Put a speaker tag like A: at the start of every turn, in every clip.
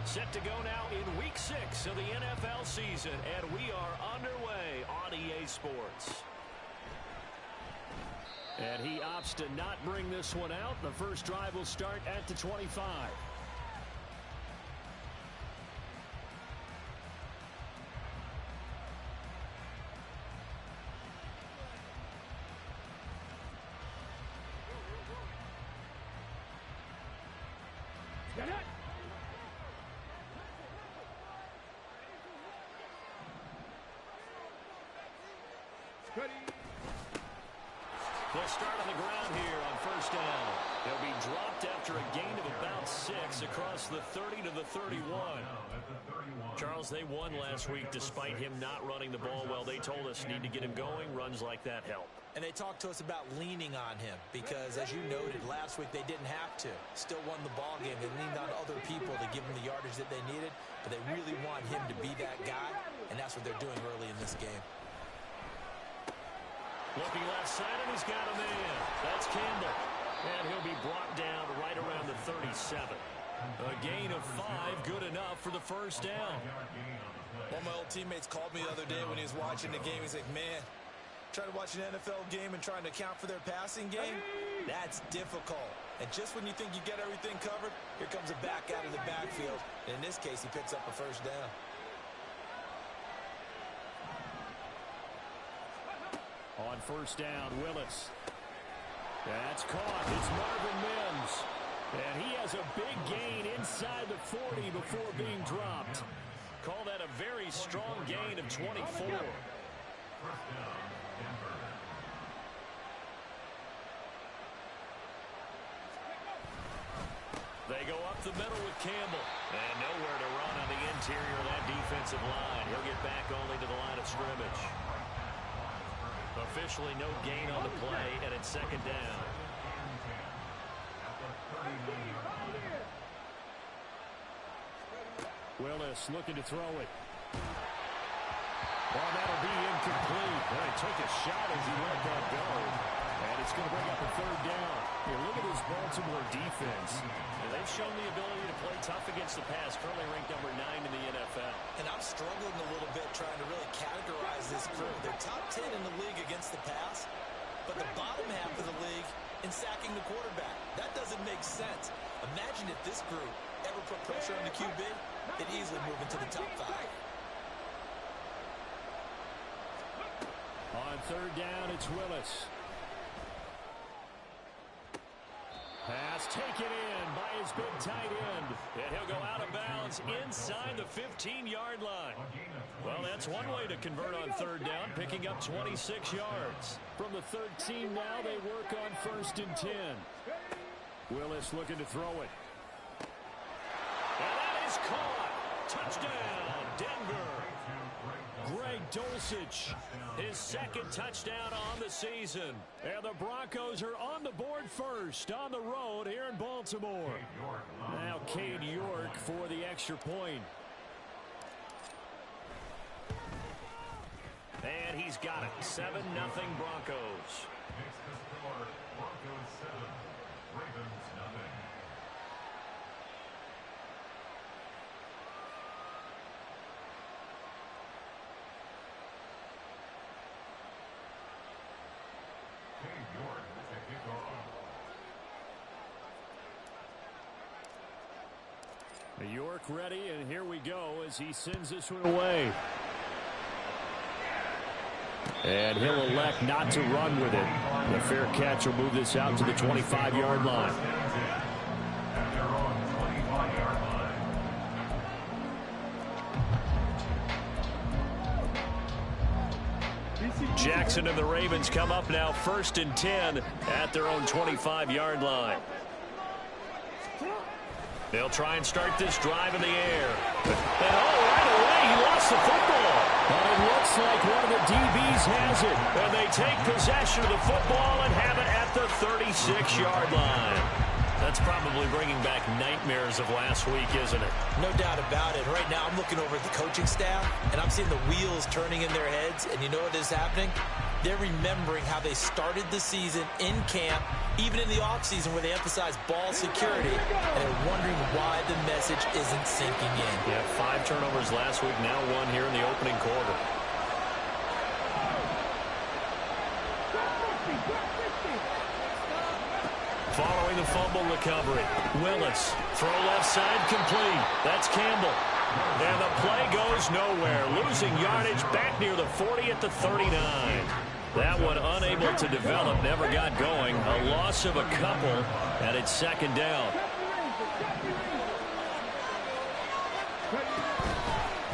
A: Set to go now in Week 6 of the NFL season, and we are underway on EA Sports. And he opts to not bring this one out. The first drive will start at the 25. They'll start on the ground here on first down. They'll be dropped after a gain of about 6 across the 30 to the 31. Charles, they won last week despite him not running the ball well. They told us need to get him going. Runs like that help.
B: And they talked to us about leaning on him because, as you noted, last week they didn't have to. Still won the ball game. They leaned on other people to give them the yardage that they needed, but they really want him to be that guy, and that's what they're doing early in this game.
A: Looking left side, and he's got a man. That's Campbell. And he'll be brought down right around the 37. A gain of 5, good enough for the first down.
B: One of my old teammates called me the other day when he was watching the game. He's like, man, trying to watch an NFL game and trying to account for their passing game, that's difficult. And just when you think you get everything covered, here comes a back out of the backfield. And in this case, he picks up a first down.
A: On first down, Willis. That's caught. It's Marvin Mims. And he has a big gain inside the 40 before being dropped. Call that a very strong gain of 24. They go up the middle with Campbell. And nowhere to run on the interior of that defensive line. He'll get back only to the line of scrimmage. Officially no gain on the play, and it's second down. Willis looking to throw it. Well, that'll be incomplete. Well, he took a shot as he let that go. And it's going to bring up a third down. Here, look at this Baltimore defense. And they've shown the ability to play tough against the pass, currently ranked number 9 in the NFL.
B: And I'm struggling a little bit trying to really categorize this group. They're top 10 in the league against the pass, but the bottom half of the league in sacking the quarterback. That doesn't make sense. Imagine if this group ever put pressure on the QB, they'd easily move into the top 5.
A: On third down, it's Willis. Pass taken in by his big tight end. And he'll go out of bounds inside the 15-yard line. Well, that's one way to convert on third down, picking up 26 yards. From the 13 now, they work on first and 10. Willis looking to throw it. And that is caught. Touchdown, Denver. Greg Dulcich, his second touchdown on the season. And the Broncos are on the board first on the road here in Baltimore. Now Cade York for the extra point. And he's got it. 7-0 Broncos.
C: Broncos 7, Ravens nothing.
A: York ready, and here we go as he sends this one away. And he'll elect not to run with it. The fair catch will move this out to the 25-yard line. Jackson and the Ravens come up now first and 10 at their own 25-yard line. They'll try and start this drive in the air. And right away, he lost the football. But it looks like one of the DBs has it. And they take possession of the football and have it at the 36-yard line. That's probably bringing back nightmares of last week, isn't it?
B: No doubt about it. Right now, I'm looking over at the coaching staff, and I'm seeing the wheels turning in their heads. And you know what is happening? They're remembering how they started the season in camp, even in the offseason where they emphasized ball security, and they're wondering why the message isn't sinking in.
A: Yeah, 5 turnovers last week, now 1 here in the opening quarter. Following the fumble recovery, Willis, throw left side complete. That's Campbell. And the play goes nowhere, losing yardage back near the 40 at the 39. That one unable to develop, never got going. A loss of a couple, and it's second down.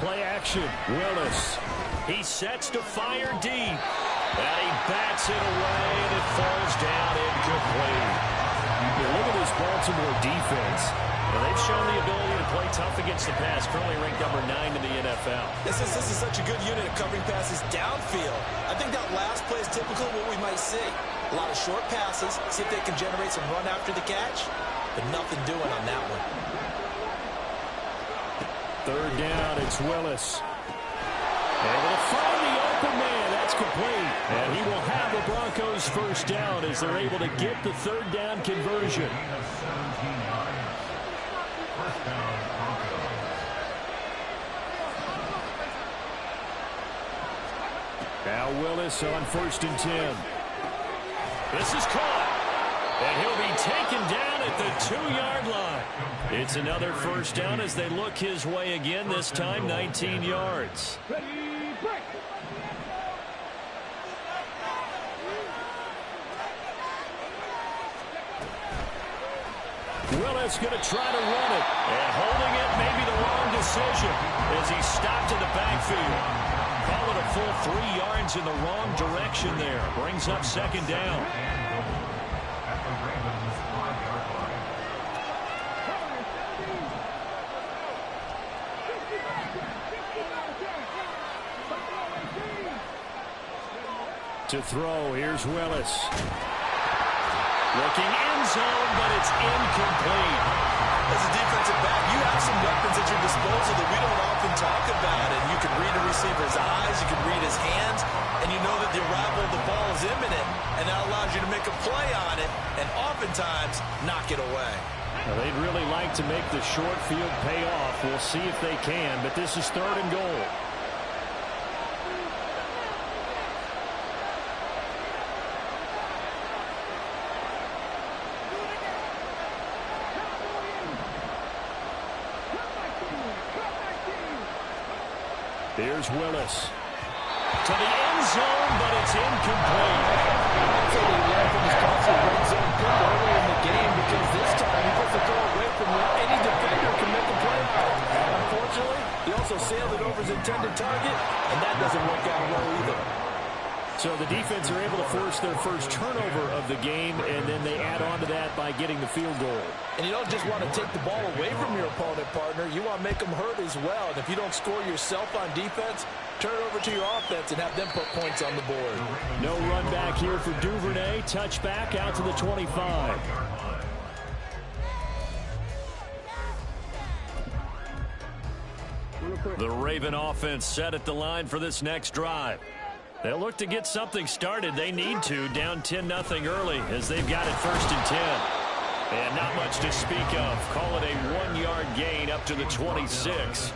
A: Play action, Willis. He sets to fire deep. And he bats it away, and it falls down incomplete. Look at this Baltimore defense. Well, they've shown the ability to play tough against the pass, currently ranked number 9 in the NFL.
B: This is such a good unit of covering passes downfield. I think that last play is typical of what we might see. A lot of short passes, see if they can generate some run after the catch, but nothing doing on that one.
A: Third down, it's Willis. Able to find the open man. That's complete. And he will have the Broncos first down as they're able to get the third down conversion. Now Willis on 1st and 10. This is caught. And he'll be taken down at the 2-yard line. It's another first down as they look his way again, this time 19 yards. Willis going to try to run it. And holding it may be the wrong decision as he stopped in the backfield. Call it a full 3 yards in the wrong direction there. Brings up second down. To throw, here's Willis. Looking end zone, but it's incomplete.
B: As a defensive back, you have some weapons at your disposal that we don't often talk about. And you can read a receiver's eyes, you can read his hands, and you know that the arrival of the ball is imminent, and that allows you to make a play on it, and oftentimes knock it away.
A: Well, they'd really like to make the short field pay off. We'll see if they can, but this is 3rd and goal. Here's Willis. To the end zone, but it's incomplete.
D: So he learned from his costly red zone pick early in the game because this time he puts the throw away from where any defender can make a play out. Unfortunately, he also sailed it over his intended target, and that doesn't work out well either.
A: So the defense are able to force their first turnover of the game, and then they add on to that by getting the field goal.
D: And you don't just want to take the ball away from your opponent, partner. You want to make them hurt as well. And if you don't score yourself on defense, turn it over to your offense and have them put points on the board.
A: No run back here for Duvernay. Touchback out to the 25. The Raven offense set at the line for this next drive. They'll look to get something started. They need to, down 10-0 early as they've got it 1st and 10. And not much to speak of. Call it a 1-yard gain up to the 26.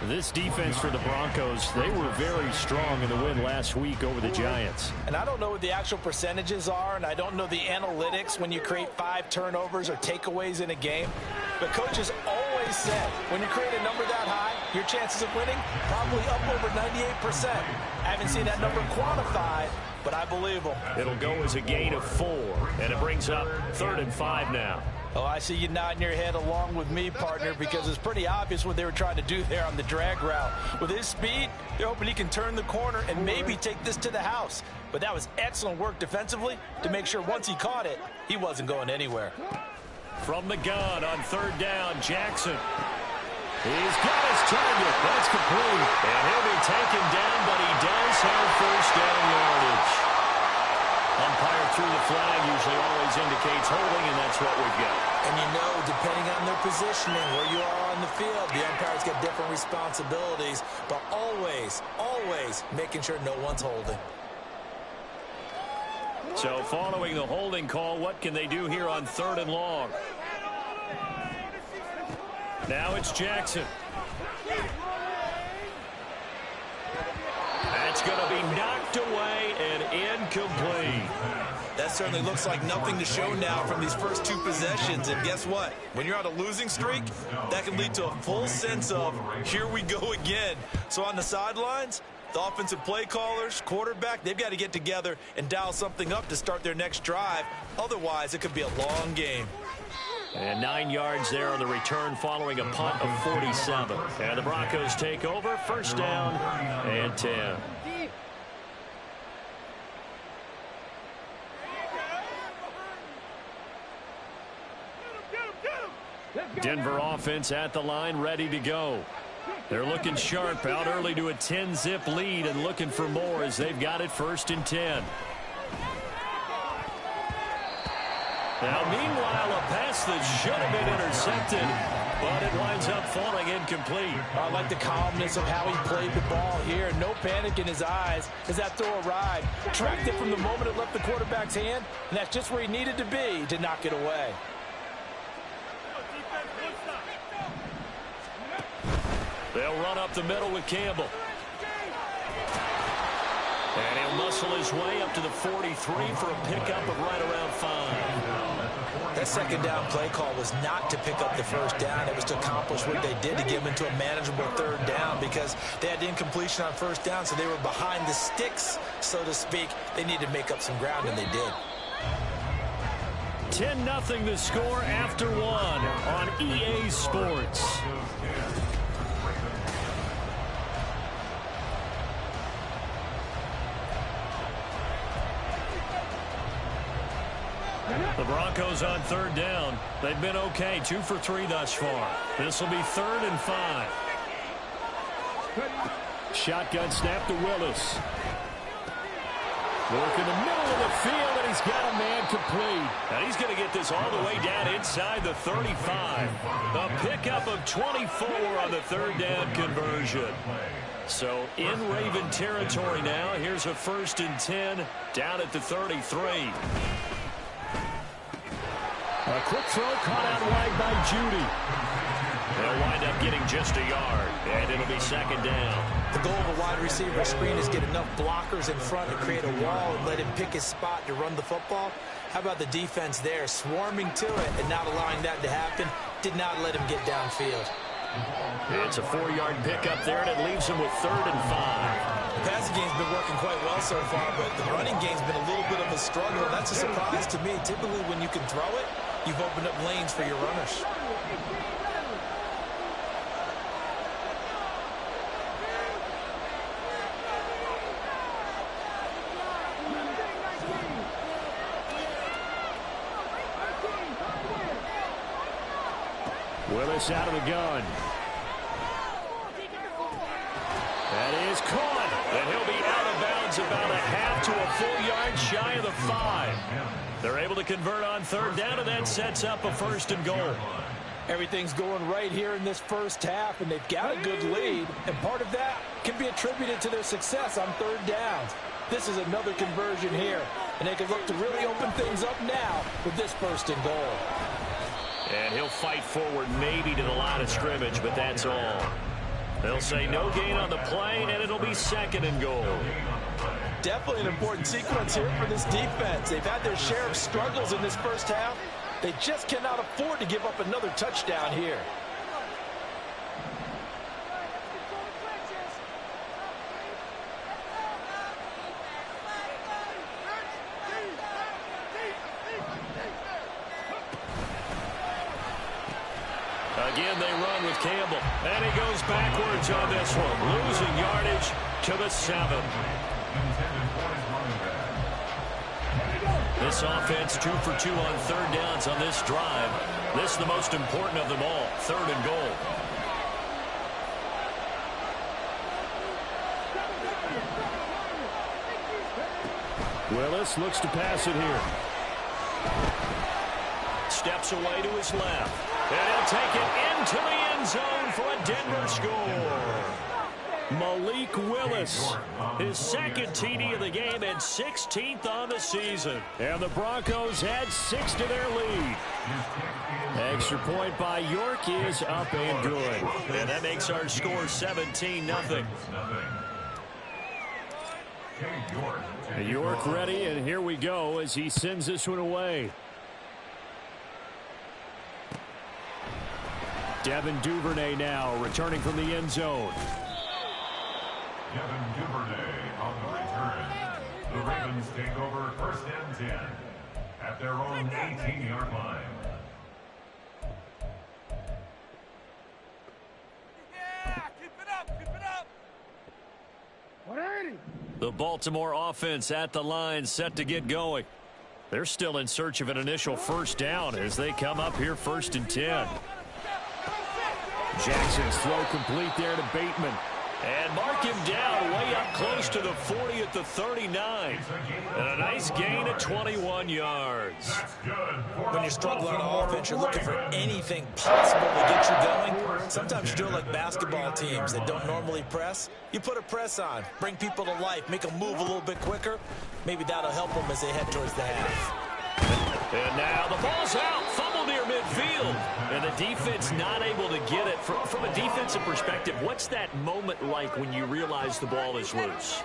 A: This defense for the Broncos, they were very strong in the win last week over the Giants.
D: And I don't know what the actual percentages are, and I don't know the analytics when you create 5 turnovers or takeaways in a game. But coaches always said, when you create a number that high, your chances of winning probably up over 98%. I haven't seen that number quantified, but I believe them.
A: It'll go as a gain of 4, and it brings up 3rd and 5 now.
D: Oh, I see you nodding your head along with me, partner, because it's pretty obvious what they were trying to do there on the drag route. With his speed, they're hoping he can turn the corner and maybe take this to the house. But that was excellent work defensively to make sure once he caught it, he wasn't going anywhere.
A: From the gun on 3rd down, Jackson. He's got his target. That's complete. And he'll be taken down, but he does have first down yardage. Umpire threw the flag, usually always indicates holding, and that's what we've got.
B: And you know, depending on their positioning, where you are on the field, the umpires get different responsibilities, but always, always making sure no one's holding.
A: So following the holding call, what can they do here on 3rd and long? Now it's Jackson. That's going to be knocked away and incomplete.
B: That certainly looks like nothing to show now from these first 2 possessions. And guess what? When you're on a losing streak, that can lead to a full sense of, here we go again. So on the sidelines, the offensive play callers, quarterback, they've got to get together and dial something up to start their next drive. Otherwise, it could be a long game.
A: And 9 yards there on the return following a punt of 47. And the Broncos take over, 1st down and 10. Denver offense at the line, ready to go. They're looking sharp, out early to a 10-zip lead and looking for more as they've got it 1st and 10. Now, meanwhile, a pass that should have been intercepted, but it winds up falling incomplete.
D: I like the calmness of how he played the ball here. No panic in his eyes as that throw arrived. Tracked it from the moment it left the quarterback's hand, and that's just where he needed to be to knock it away.
A: They'll run up the middle with Campbell. And he'll muscle his way up to the 43 for a pickup of right around 5.
B: That 2nd down play call was not to pick up the 1st down. It was to accomplish what they did to get them into a manageable 3rd down because they had incompletion on 1st down, so they were behind the sticks, so to speak. They needed to make up some ground, and they did.
A: 10-0 the score after 1 on EA Sports. The Broncos on 3rd down. They've been okay, 2 for 3 thus far. This will be 3rd and 5. Shotgun snap to Willis. Work in the middle of the field, and he's got a man complete. And he's going to get this all the way down inside the 35. A pickup of 24 on the 3rd down conversion. So in Raven territory now. Here's a 1st and 10 down at the 33. A quick throw caught out wide by Judy. They'll wind up getting just a yard, and it'll be 2nd down.
B: The goal of a wide receiver screen is get enough blockers in front to create a wall and let him pick his spot to run the football. How about the defense there, swarming to it and not allowing that to happen? Did not let him get downfield.
A: It's a 4-yard pickup there, and it leaves him with 3rd and 5.
B: The passing game's been working quite well so far, but the running game's been a little bit of a struggle. That's a surprise to me. Typically, when you can throw it, you've opened up lanes for your runners.
A: Willis out of the gun. That is caught, and he'll be out of bounds about a half to a full yard shy of the 5. They're able to convert on 3rd down, and that sets up a 1st and goal.
D: Everything's going right here in this first half, and they've got a good lead, and part of that can be attributed to their success on 3rd downs. This is another conversion here, and they can look to really open things up now with this 1st and goal.
A: And he'll fight forward maybe to the line of scrimmage, but that's all. They'll say no gain on the play, and it'll be 2nd and goal.
D: Definitely an important sequence here for this defense. They've had their share of struggles in this first half. They just cannot afford to give up another touchdown here.
A: Again, they run with Campbell. And he goes backwards on this one, losing yardage to the 7. This offense 2 for 2 on 3rd downs on this drive. This is the most important of them all, 3rd and goal. Willis looks to pass it here. Steps away to his left. And he'll take it into the end zone for a Denver score. Malik Willis, his second TD of the game and 16th on the season. And the Broncos add 6 to their lead. Extra point by York is up and good. And that makes our score 17-0. York ready, and here we go as he sends this one away. Devin Duvernay now returning from the end zone.
C: Devin Duvernay on the return. The Ravens take over first and 10 at their own 18-yard line.
E: Yeah, keep it up, keep it up. 180.
A: The Baltimore offense at the line, set to get going. They're still in search of an initial first down as they come up here first and 10. Jackson's throw complete there to Bateman. And mark him down way up close to the 40 at the 39. And a nice gain of 21 yards.
B: When you're struggling on offense, you're looking for anything possible to get you going. Sometimes you do it like basketball teams that don't normally press. You put a press on, bring people to life, make them move a little bit quicker. Maybe that'll help them as they head towards the half.
A: And now the ball's out, fumble near midfield. And the defense not able to get it. From a defensive perspective, what's that moment like when you realize the ball is loose?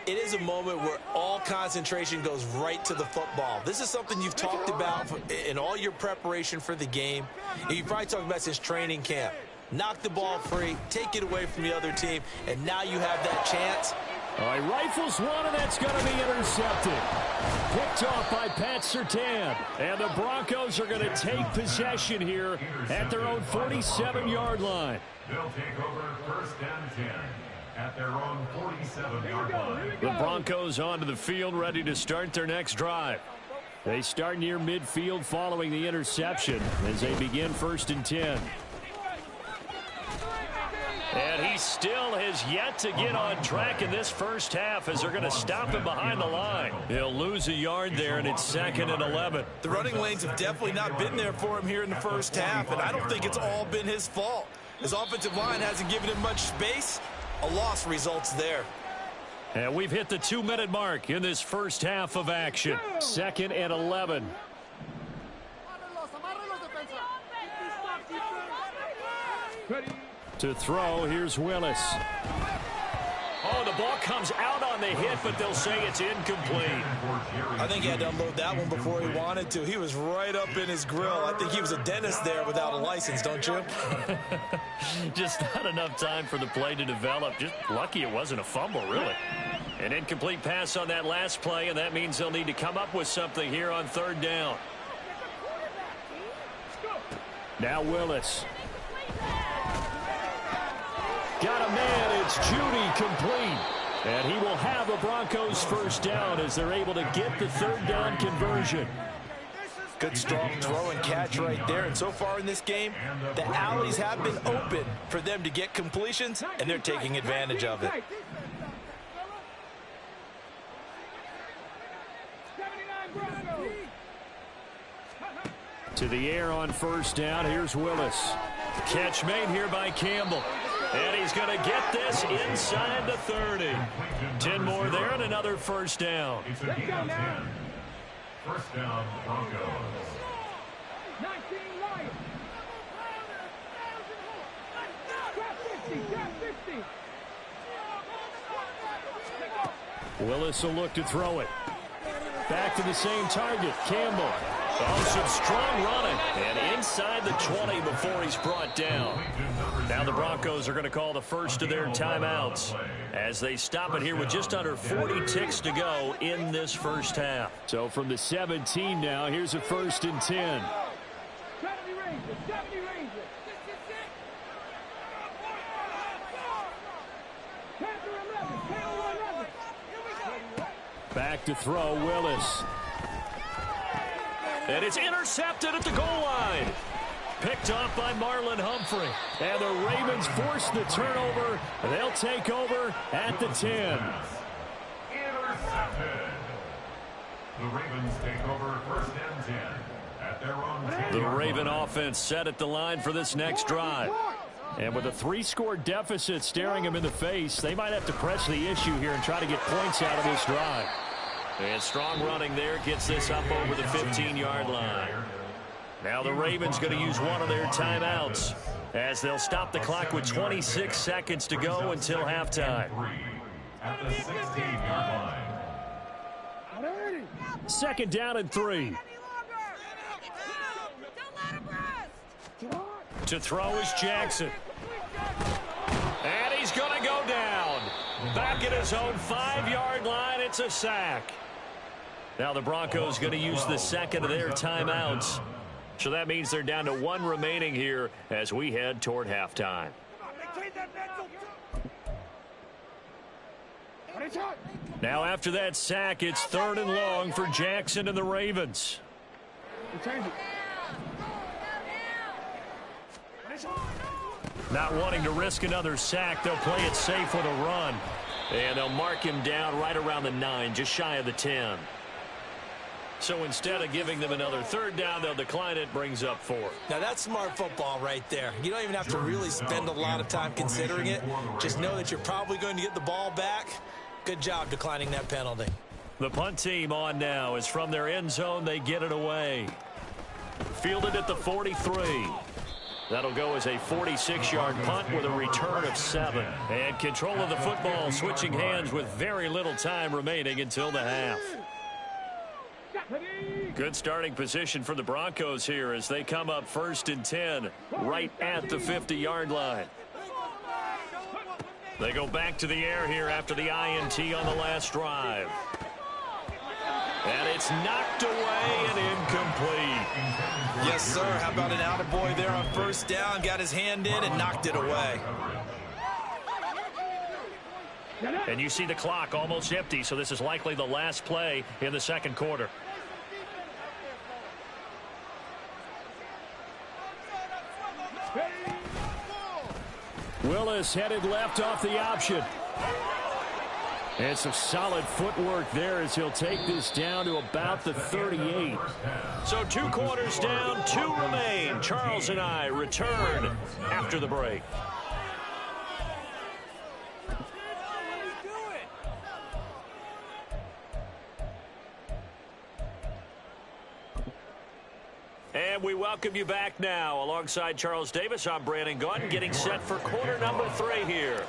B: It is a moment where all concentration goes right to the football. This is something you've talked about in all your preparation for the game. You've probably talked about since training camp. Knock the ball free, take it away from the other team, and now you have that chance.
A: All right, rifles one, and that's going to be intercepted. Picked off by Pat Surtain. And the Broncos are going to take possession here at their own 47-yard line.
C: They'll take over first and 10 at their own 47-yard line.
A: The Broncos onto the field, ready to start their next drive. They start near midfield following the interception as they begin first and 10. And he still has yet to get on track in this first half as they're going to stop him behind the line. He'll lose a yard there, and it's 2nd and 11.
B: The running lanes have definitely not been there for him here in the first half, and I don't think it's all been his fault. His offensive line hasn't given him much space. A loss results there.
A: And we've hit the 2-minute mark in this first half of action. 2nd and 11. To throw, here's Willis. Oh, the ball comes out on the hit, but they'll say it's incomplete.
B: I think he had to unload that one before he wanted to. He was right up in his grill. I think he was a dentist there without a license, don't you?
A: Just not enough time for the play to develop. Just lucky it wasn't a fumble, really. An incomplete pass on that last play, and that means they'll need to come up with something here on 3rd down. Now Willis. Got a man, it's Judy complete. And he will have the Broncos first down as they're able to get the 3rd down conversion.
B: Good strong throw and catch right there. And so far in this game, the alleys have been open for them to get completions, and they're taking advantage of it.
A: To the air on first down, here's Willis. Catch made here by Campbell. And he's going to get this inside the 30. 10 more there and another first down.
C: It's a gain of 10. First down, Broncos.
E: 19 Lions. Grab 50.
A: Willis will look to throw it. Back to the same target, Campbell. Oh, some strong running. And inside the 20 before he's brought down. Now the Broncos are going to call the first of their timeouts as they stop it here with just under 40 ticks to go in this first half. So from the 17 now, here's a 1st and 10.
E: 70 Rangers.
A: Back to throw, Willis. And it's intercepted at the goal line. Picked off by Marlon Humphrey. And the Ravens force the turnover. They'll take over at the 10.
C: Intercepted. The Ravens take over first and 10 at their own 10.
A: The Raven offense set at the line for this next drive. And with a 3-score deficit staring him in the face, they might have to press the issue here and try to get points out of this drive. And strong running there gets this up over the 15-yard line. Now the Ravens going to use one of their timeouts as they'll stop the clock with 26 seconds to go until halftime.
C: At the 16-yard line.
A: 2nd down and 3. To throw is Jackson. And he's going to go down. Back at his own 5-yard line, it's a sack. Now the Broncos going to use the second of their timeouts. So that means they're down to 1 remaining here as we head toward halftime. Now after that sack, it's 3rd and long for Jackson and the Ravens. Not wanting to risk another sack, they'll play it safe with a run. And they'll mark him down right around the 9, just shy of the 10. So instead of giving them another 3rd down, they'll decline it, brings up 4.
B: Now that's smart football right there. You don't even have to really spend a lot of time considering it. Just know that you're probably going to get the ball back. Good job declining that penalty.
A: The punt team on now is from their end zone. They get it away. Fielded at the 43. That'll go as a 46-yard punt with a return of 7. And control of the football switching hands with very little time remaining until the half. Good starting position for the Broncos here as they come up 1st and 10 right at the 50-yard line. They go back to the air here after the INT on the last drive. And it's knocked away and incomplete.
B: Yes, sir. How about an attaboy there on 1st down? Got his hand in and knocked it away.
A: And you see the clock almost empty, so this is likely the last play in the 2nd quarter. Willis headed left off the option. And some solid footwork there as he'll take this down to about the 38. So 2 quarters down, 2 remain. Charles and I return after the break. And we welcome you back now. Alongside Charles Davis, I'm Brandon Gaudin, getting set for quarter number 3 here.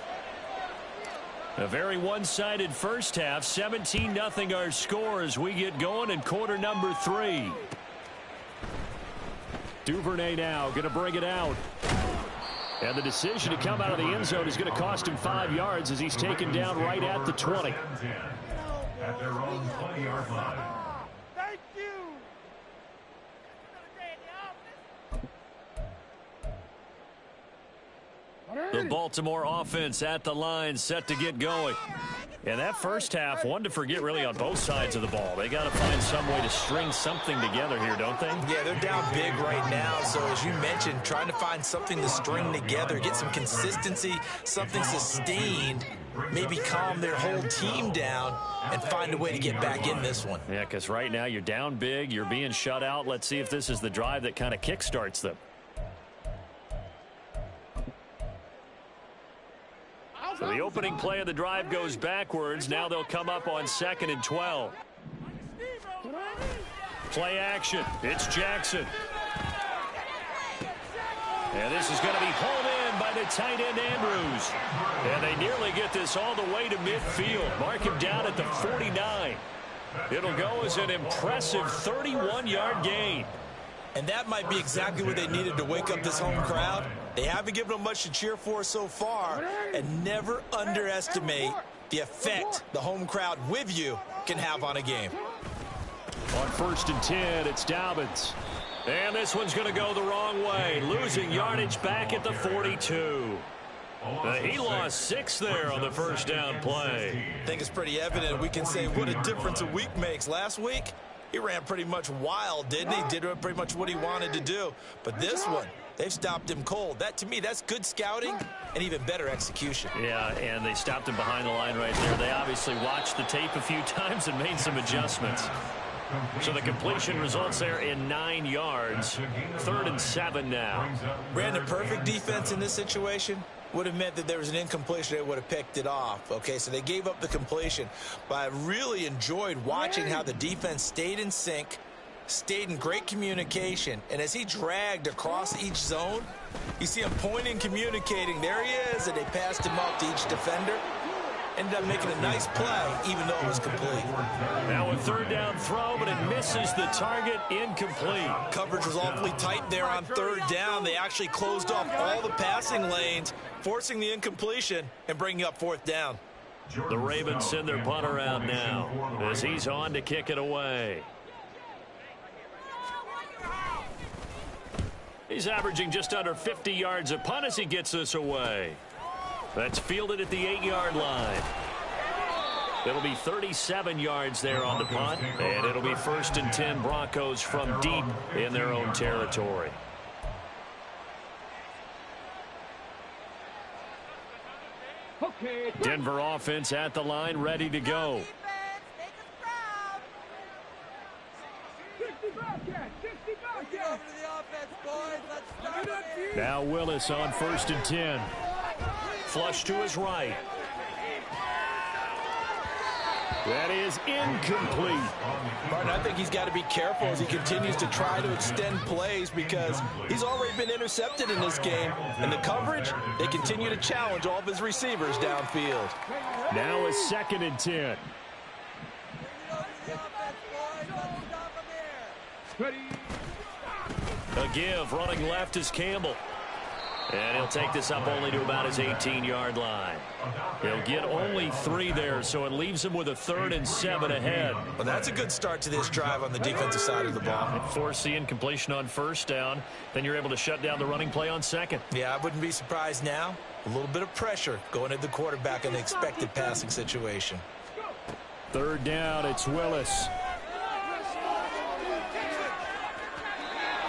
A: A very one-sided first half, 17-0 our score as we get going in quarter number 3. Duvernay now going to bring it out. And the decision to come out of the end zone is going to cost him 5 yards as he's taken down right at the 20.
C: At their own 20-yard line.
E: Thank you.
A: The Baltimore offense at the line, set to get going. And that first half, one to forget really on both sides of the ball. They got to find some way to string something together here, don't they?
B: Yeah, they're down big right now. So as you mentioned, trying to find something to string together, get some consistency, something sustained, maybe calm their whole team down and find a way to get back in this one.
A: Yeah, because right now you're down big, you're being shut out. Let's see if this is the drive that kind of kickstarts them. So the opening play of the drive goes backwards. Now they'll come up on 2nd and 12. Play action. It's Jackson. And this is going to be hauled in by the tight end Andrews. And they nearly get this all the way to midfield. Mark him down at the 49. It'll go as an impressive 31-yard gain.
B: And that might be exactly what they needed to wake up this home crowd. They haven't given them much to cheer for so far, and never underestimate the effect the home crowd with you can have on a game.
A: On 1st and 10, it's Dobbins. And this one's going to go the wrong way, losing yardage back at the 42. He lost 6 there on the first down play.
B: I think it's pretty evident. We can say what a difference a week makes. Last week, he ran pretty much wild, didn't he? Did pretty much what he wanted to do. But this one, they've stopped him cold. That, to me, that's good scouting and even better execution.
A: Yeah, and they stopped him behind the line right there. They obviously watched the tape a few times and made some adjustments. So the completion results there in 9 yards. 3rd and 7 now.
D: Brandon, perfect defense in this situation would have meant that there was an incompletion. They would have picked it off. Okay, so they gave up the completion. But I really enjoyed watching how the defense stayed in sync, stayed in great communication. And as he dragged across each zone, you see him pointing, communicating. There he is, and they passed him off to each defender. Ended up making a nice play, even though it was complete.
A: Now a 3rd down throw, but it misses the target, incomplete.
D: Coverage was awfully tight there on 3rd down. They actually closed off all the passing lanes, forcing the incompletion and bringing up 4th down.
A: The Ravens send their punter out now as he's on to kick it away. He's averaging just under 50 yards a punt as he gets this away. That's fielded at the 8-yard line. It'll be 37 yards there on the punt, and it'll be 1st and 10 Broncos from deep in their own territory. Denver offense at the line, ready to go. Now Willis on 1st and 10. Flush to his right. That is incomplete.
D: Martin, I think he's got to be careful as he continues to try to extend plays because he's already been intercepted in this game. And the coverage, they continue to challenge all of his receivers downfield.
A: Now a 2nd and 10. A give, running left is Campbell. And he'll take this up only to about his 18-yard line. He'll get only 3 there, so it leaves him with a 3rd and 7 ahead.
D: Well, that's a good start to this drive on the defensive side of the ball.
A: Force the incompletion on 1st down. Then you're able to shut down the running play on 2nd.
D: Yeah, I wouldn't be surprised now. A little bit of pressure going at the quarterback in the expected passing situation.
A: 3rd down, it's Willis.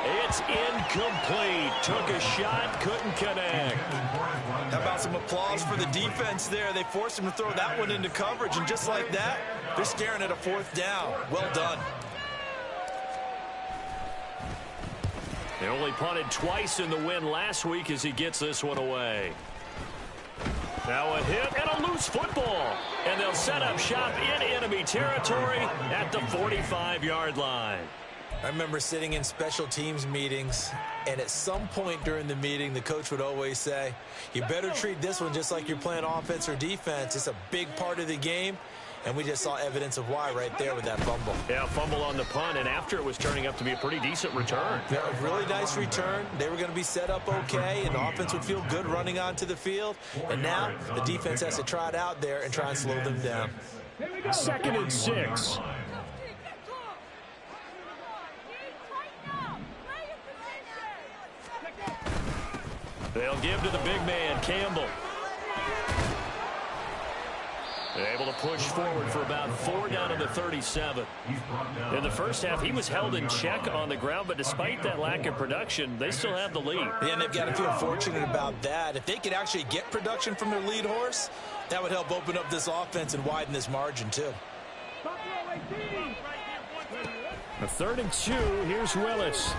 A: It's incomplete. Took a shot, couldn't connect.
D: How about some applause for the defense there? They forced him to throw that one into coverage, and just like that, they're staring at a 4th down. Well done.
A: They only punted twice in the win last week as he gets this one away. Now a hit and a loose football. And they'll set up shop in enemy territory at the 45-yard line.
D: I remember sitting in special teams meetings, and at some point during the meeting, the coach would always say, you better treat this one just like you're playing offense or defense. It's a big part of the game, and we just saw evidence of why right there with that fumble.
A: Yeah, fumble on the punt, and after it was turning up to be a pretty decent return.
D: Yeah, a really nice return. They were going to be set up okay, and the offense would feel good running onto the field. And now the defense has to try it out there and try and slow them down.
A: 2nd and 6. They'll give to the big man, Campbell. They're able to push forward for about 4 down to the 37. In the first half, he was held in check on the ground, but despite that lack of production, they still have the lead.
D: Yeah, and they've got to feel fortunate about that. If they could actually get production from their lead horse, that would help open up this offense and widen this margin, too.
A: A 3rd and 2, here's Willis.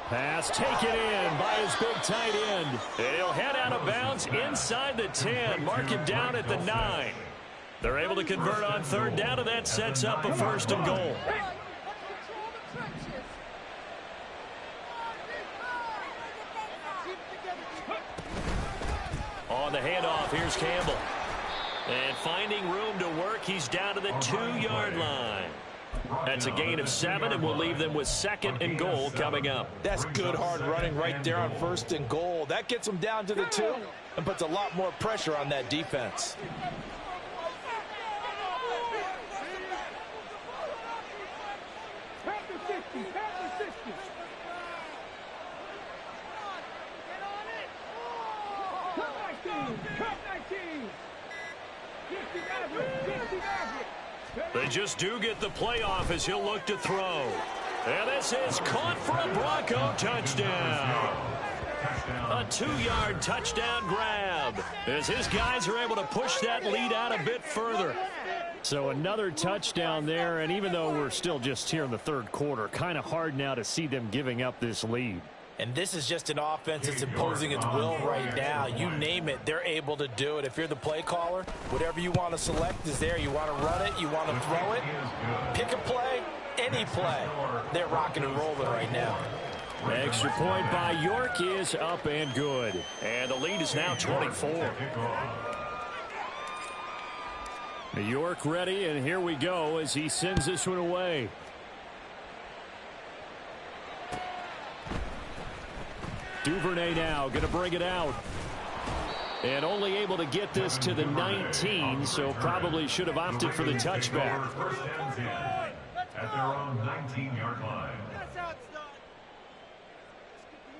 A: Pass taken in by his big tight end. And he'll head out of bounds inside the 10. Mark him down at the 9. They're able to convert on 3rd down, and that sets up a 1st and goal. On the handoff, here's Campbell. And finding room to work, he's down to the 2-yard line. That's a gain of 7, and we'll leave them with 2nd and goal coming up.
D: That's good hard running right there on 1st and goal. That gets them down to the 2 and puts a lot more pressure on that defense.
A: They just do get the playoff as he'll look to throw. And this is caught for a Bronco touchdown. A 2-yard touchdown grab. Chubb as his guys are able to push that lead out a bit further. So another touchdown there, and even though we're still just here in the third quarter, kind of hard now to see them giving up this lead.
D: And this is just an offense that's imposing its will right now. You name it, they're able to do it. If you're the play caller, whatever you want to select is there. You want to run it, you want to throw it, pick a play, any play. They're rocking and rolling right now.
A: Extra point by York is up and good. And the lead is now 24. York ready, and here we go as he sends this one away. Duvernay now going to bring it out. And only able to get this to the 19, so probably should have opted for the touchback.
C: First and 10 at their own 19-yard line.
E: That's how it's done.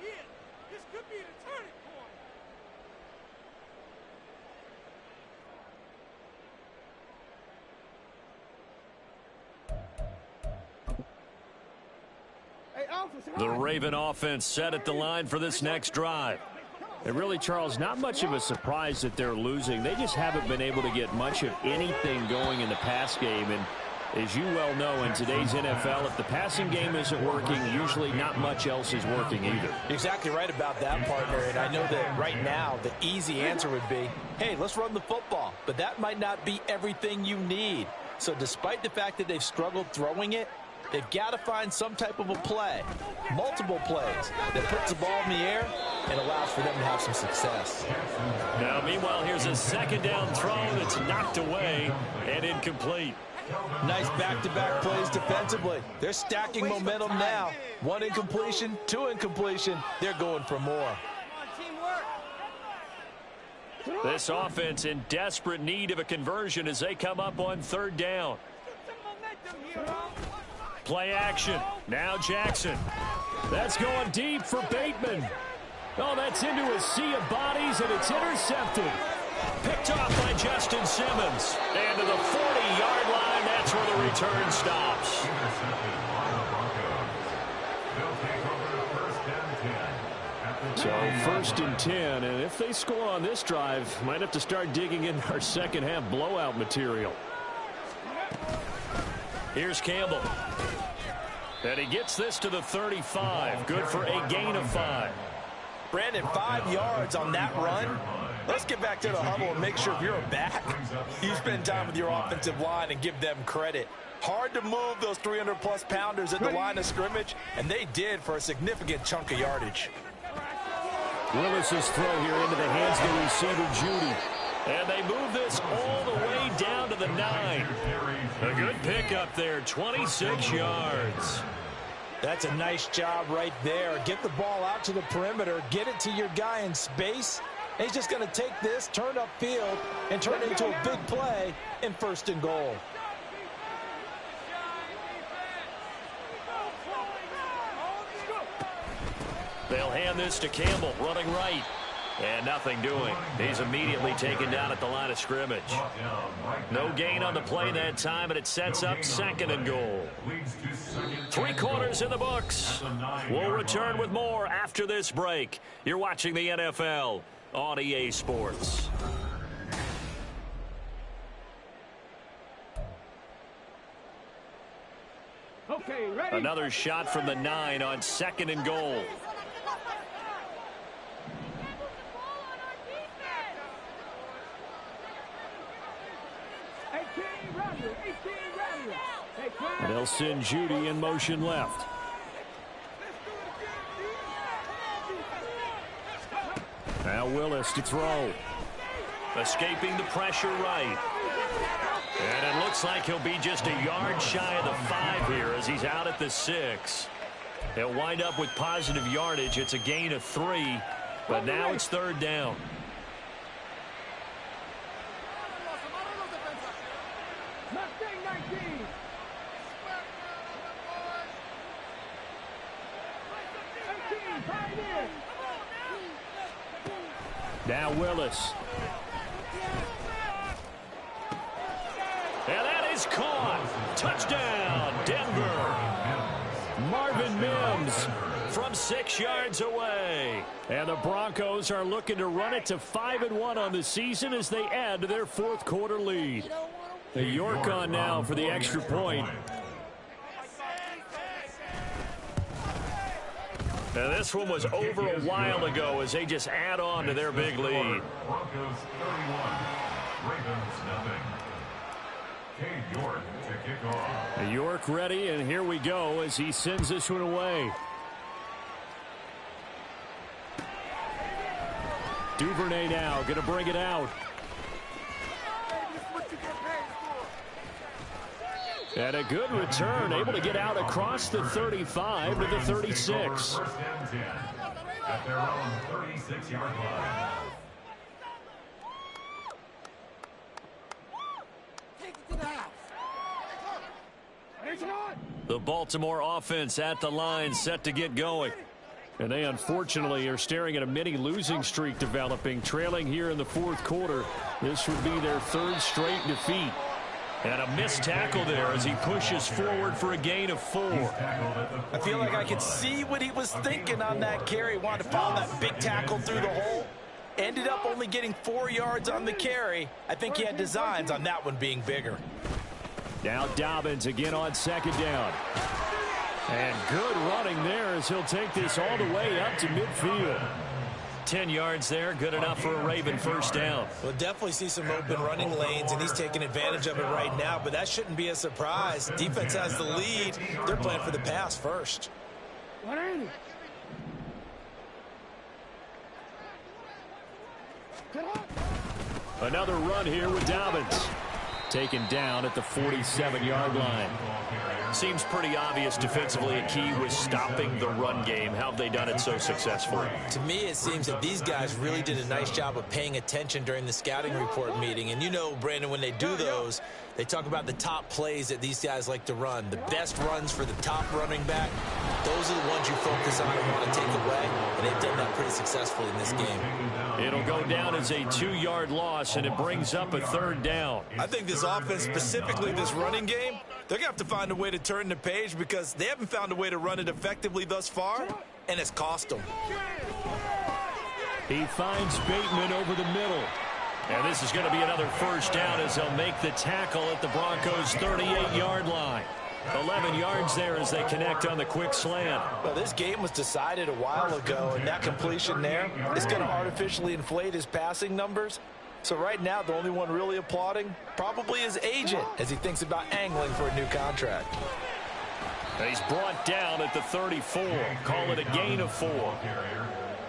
E: This could be it. This could be the turning point.
A: The Raven offense set at the line for this next drive. And really, Charles, not much of a surprise that they're losing. They just haven't been able to get much of anything going in the pass game. And as you well know, in today's NFL, if the passing game isn't working, usually not much else is working either.
D: You're exactly right about that, partner. And I know that right now the easy answer would be, hey, let's run the football. But that might not be everything you need. So despite the fact that they've struggled throwing it, they've got to find some type of a play, multiple plays, that puts the ball in the air and allows for them to have some success.
A: Now, meanwhile, here's a second down throw that's knocked away and incomplete.
D: Nice back-to-back plays defensively. They're stacking momentum now. One incompletion, two incompletion. They're going for more.
A: This offense in desperate need of a conversion as they come up on third down. Play action. Now Jackson. That's going deep for Bateman. Oh, that's into a sea of bodies, and it's intercepted. Picked off by Justin Simmons. And to the 40-yard line, that's where the return stops. So first and 10, and if they score on this drive, might have to start digging in our second half blowout material. Here's Campbell. And he gets this to the 35. Good for a gain of 5.
D: Brandon, 5 yards on that run. Let's get back to the huddle and make sure if you're a back, you spend time with your offensive line and give them credit. Hard to move those 300-plus pounders at the line of scrimmage, and they did for a significant chunk of yardage.
A: Willis's throw here into the hands of the receiver, Judy. And they move this all the way down to the 9. A good pickup there, 26 yards.
D: That's a nice job right there. Get the ball out to the perimeter, get it to your guy in space. And he's just going to take this, turn upfield, and turn it into a big play in first and goal.
A: They'll hand this to Campbell, running right. And nothing doing. He's immediately taken down at the line of scrimmage. No gain on the play that time, and it sets up second and goal. 3 quarters in the books. We'll return with more after this break. You're watching the NFL on EA Sports.
E: Okay, ready?
A: Another shot from the 9 on second and goal. They'll send Judy in motion left. Now Willis to throw. Escaping the pressure right. And it looks like he'll be just a yard shy of the 5 here as he's out at the 6. He'll wind up with positive yardage. It's a gain of 3, but now it's third down. Now Willis. And that is caught. Touchdown, Denver. Marvin Mims from 6 yards away. And the Broncos are looking to run it to 5-1 on the season as they add to their fourth quarter lead. The York on now for the extra point. And this one was over a while ago as they just add on to their big lead.
C: Broncos 31, Ravens nothing. Cade York to kick off.
A: York ready, and here we go as he sends this one away. Duvernay now going to bring it out. And a good return, able to get out across the 35 to the 36.
C: First and 10 at their own 36-yard line.
A: The Baltimore offense at the line, set to get going. And they unfortunately are staring at a mini losing streak developing, trailing here in the fourth quarter. This would be their third straight defeat. And a missed tackle there as he pushes forward for a gain of 4.
D: I feel like I could see what he was thinking on that carry. Wanted to follow that big tackle through the hole. Ended up only getting 4 yards on the carry. I think he had designs on that one being bigger.
A: Now Dobbins again on second down. And good running there as he'll take this all the way up to midfield. 10 yards there, good enough for a Raven first down.
B: We'll definitely see some open running lanes, and he's taking advantage of it right now, but that shouldn't be a surprise. Defense has the lead. They're playing for the pass first.
A: Another run here with Dobbins. Taken down at the 47-yard line. Seems pretty obvious defensively a key was stopping the run game. How have they done it so successfully?
B: To me, it seems that these guys really did a nice job of paying attention during the scouting report meeting. And you know, Brandon, when they do those, they talk about the top plays that these guys like to run. The best runs for the top running back, those are the ones you focus on and want to take away. And they've done that pretty successfully in this game.
A: It'll go down as a 2-yard loss, and it brings up a third down.
B: I think this offense, specifically this running game, they're going to have to find a way to turn the page because they haven't found a way to run it effectively thus far, and it's cost them.
A: He finds Bateman over the middle. And this is going to be another first down as they'll make the tackle at the Broncos' 38-yard line. 11 yards there as they connect on the quick slant.
D: Well, this game was decided a while ago, and that completion there is going to artificially inflate his passing numbers. So right now, the only one really applauding probably his agent as he thinks about angling for a new contract.
A: He's brought down at the 34. Call it a gain of 4.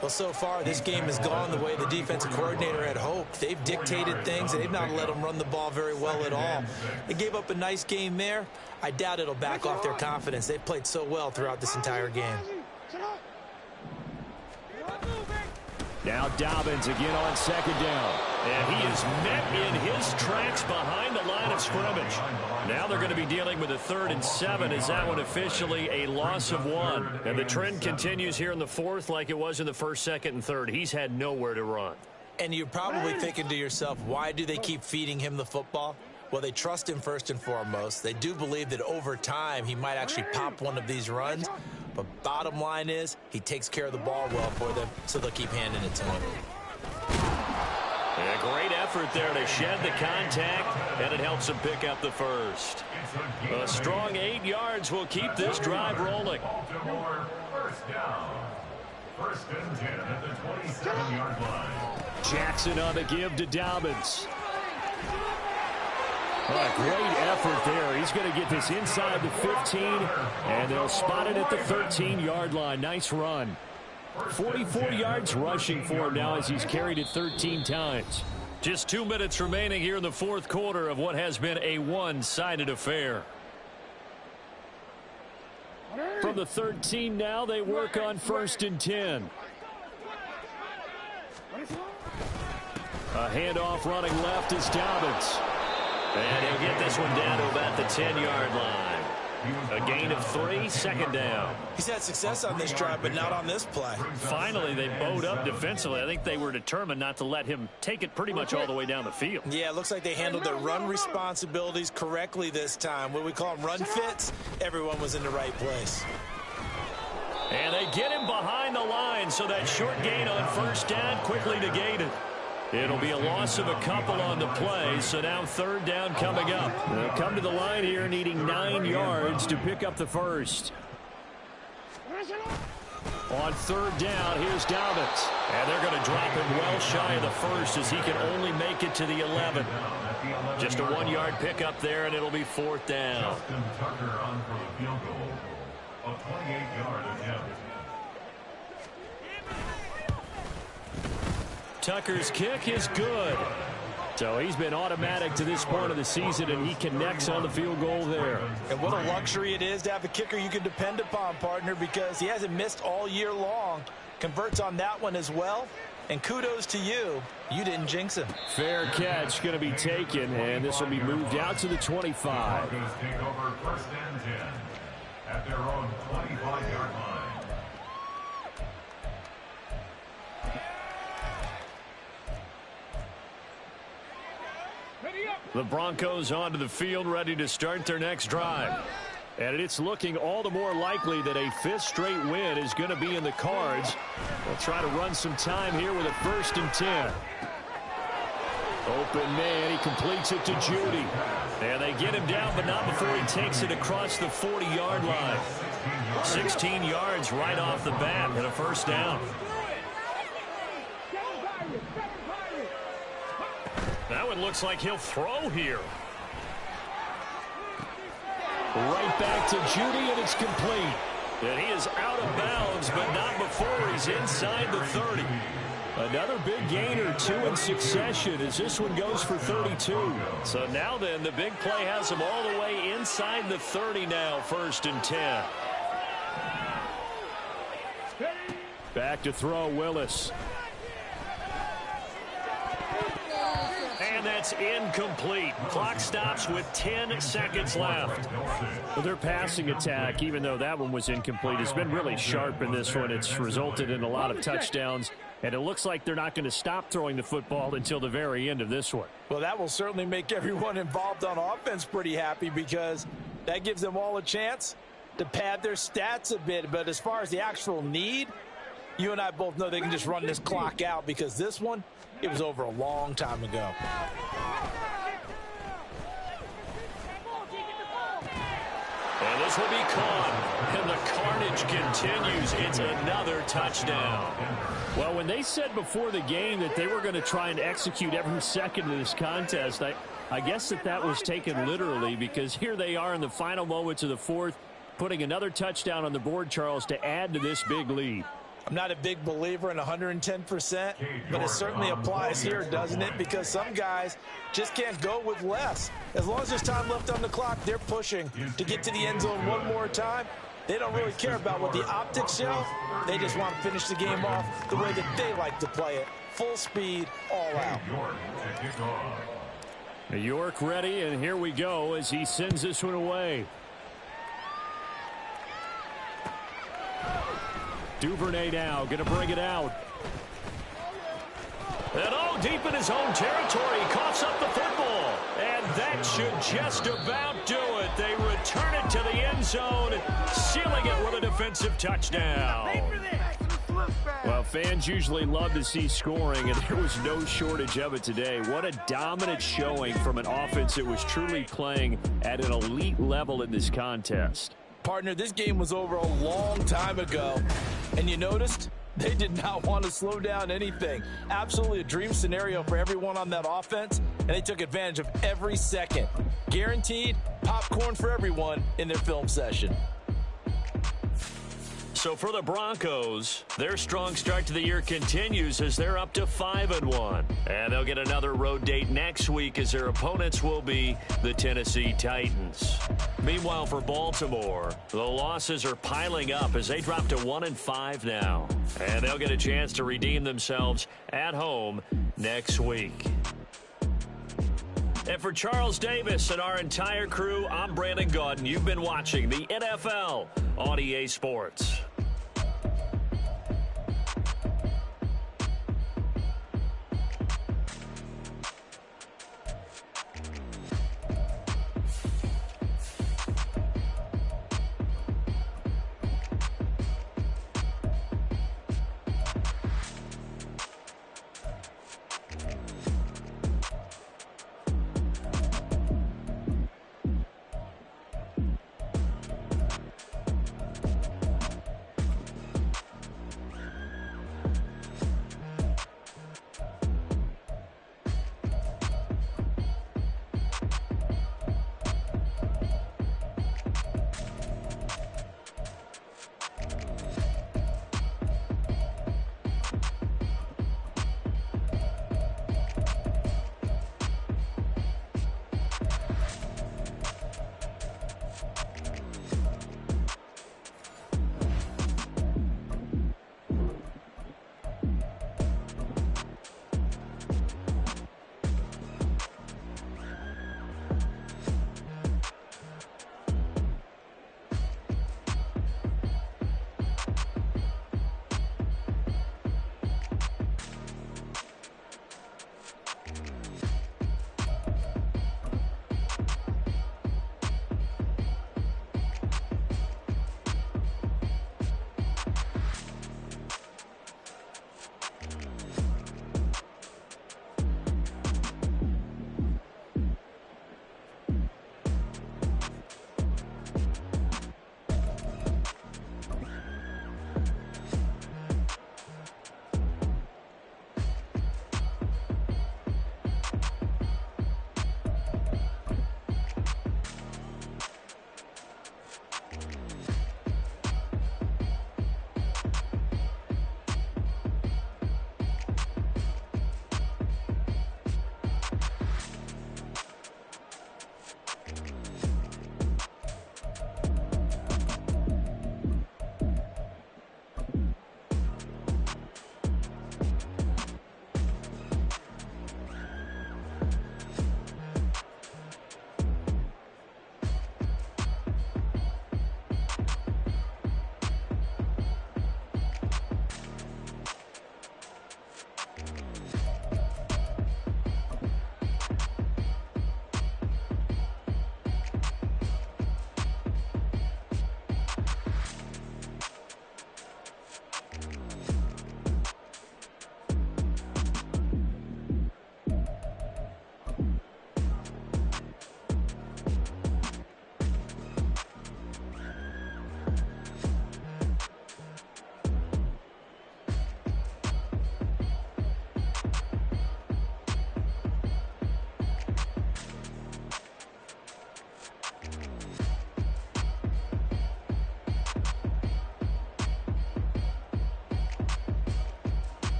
B: Well, so far, this game has gone the way the defensive coordinator had hoped. They've dictated things, and they've not let them run the ball very well at all. They gave up a nice game there. I doubt it'll back off their confidence. They've played so well throughout this entire game.
A: Now Dobbins again on second down. And he is met in his tracks behind the line of scrimmage. Now they're going to be dealing with a 3rd and 7 as that one officially a loss of 1. And the trend continues here in the 4th like it was in the 1st, 2nd, and 3rd. He's had nowhere to run.
B: And you're probably thinking to yourself, why do they keep feeding him the football? Well, they trust him first and foremost. They do believe that over time he might actually pop one of these runs. But bottom line is he takes care of the ball well for them, so they'll keep handing it to him.
A: A great effort there to shed the contact, and it helps him pick up the first. A strong 8 yards will keep this drive rolling.
C: Baltimore first down. 1st and 10 at the 27-yard line.
A: Jackson on the give to Dobbins. A great effort there. He's going to get this inside the 15, and they'll spot it at the 13-yard line. Nice run. 44 yards rushing for him now as he's carried it 13 times. Just 2 minutes remaining here in the 4th quarter of what has been a one-sided affair. From the 13 now, they work on 1st and 10. A handoff running left is Dobbins. And he'll get this one down to about the 10-yard line. A gain of 3, 2nd down.
B: He's had success on this drive, but not on this play.
A: Finally, they bowed up defensively. I think they were determined not to let him take it pretty much all the way down the field.
B: Yeah, it looks like they handled their run responsibilities correctly this time. What we call them run fits, everyone was in the right place.
A: And they get him behind the line, so that short gain on first down quickly negated. It'll be a loss of a couple on the play, so now third down coming up. They'll come to the line here needing 9 yards to pick up the first. On third down, here's Dobbins. And they're going to drop him well shy of the first as he can only make it to the 11. Just a 1-yard pickup there, and it'll be fourth down.
C: Justin Tucker on for the field goal. A 28-yard attempt.
A: Tucker's kick is good. So he's been automatic to this point of the season, and he connects on the field goal there.
D: And what a luxury it is to have a kicker you can depend upon, partner, because he hasn't missed all year long. Converts on that one as well. And kudos to you. You didn't jinx him.
A: Fair catch going to be taken, and this will be moved out to the 25.
C: Broncos take over first and 10 at their own 25-yard line.
A: The Broncos onto the field, ready to start their next drive. And it's looking all the more likely that a fifth straight win is going to be in the cards. They'll try to run some time here with a 1st and 10. Open man, he completes it to Judy. And they get him down, but not before he takes it across the 40-yard line. 16 yards right off the bat and a first down. That one looks like he'll throw here. Right back to Judy, and it's complete. And he is out of bounds, but not before he's inside the 30. Another big gain or 2 in succession as this one goes for 32. So now then, the big play has him all the way inside the 30 now, 1st and 10. Back to throw, Willis. And that's incomplete. Clock stops with 10 seconds left. Well, their passing attack, even though that one was incomplete, has been really sharp in this one. It's resulted in a lot of touchdowns, and it looks like they're not going to stop throwing the football until the very end of this one.
D: Well, that will certainly make everyone involved on offense pretty happy because that gives them all a chance to pad their stats a bit. But as far as the actual need, you and I both know they can just run this clock out because this one, it was over a long time ago.
A: And this will be caught. And the carnage continues. It's another touchdown. Well, when they said before the game that they were going to try and execute every second of this contest, I guess that was taken literally because here they are in the final moments of the fourth, putting another touchdown on the board, Charles, to add to this big lead.
D: I'm not a big believer in 110%, but it certainly applies here, doesn't it? Because some guys just can't go with less. As long as there's time left on the clock, they're pushing to get to the end zone one more time. They don't really care about what the optics show. They just want to finish the game off the way that they like to play it. Full speed, all out.
A: York ready, and here we go as he sends this one away. Duvernay now going to bring it out. And deep in his own territory, he coughs up the football. And that should just about do it. They return it to the end zone, sealing it with a defensive touchdown. Well, fans usually love to see scoring, and there was no shortage of it today. What a dominant showing from an offense that was truly playing at an elite level in this contest.
D: Partner, this game was over a long time ago, and you noticed they did not want to slow down anything. Absolutely a dream scenario for everyone on that offense, and they took advantage of every second. Guaranteed popcorn for everyone in their film session.
A: So for the Broncos, their strong start to the year continues as they're up to 5-1. And they'll get another road date next week as their opponents will be the Tennessee Titans. Meanwhile, for Baltimore, the losses are piling up as they drop to 1-5 now. And they'll get a chance to redeem themselves at home next week. And for Charles Davis and our entire crew, I'm Brandon Gaudin. You've been watching the NFL on EA Sports.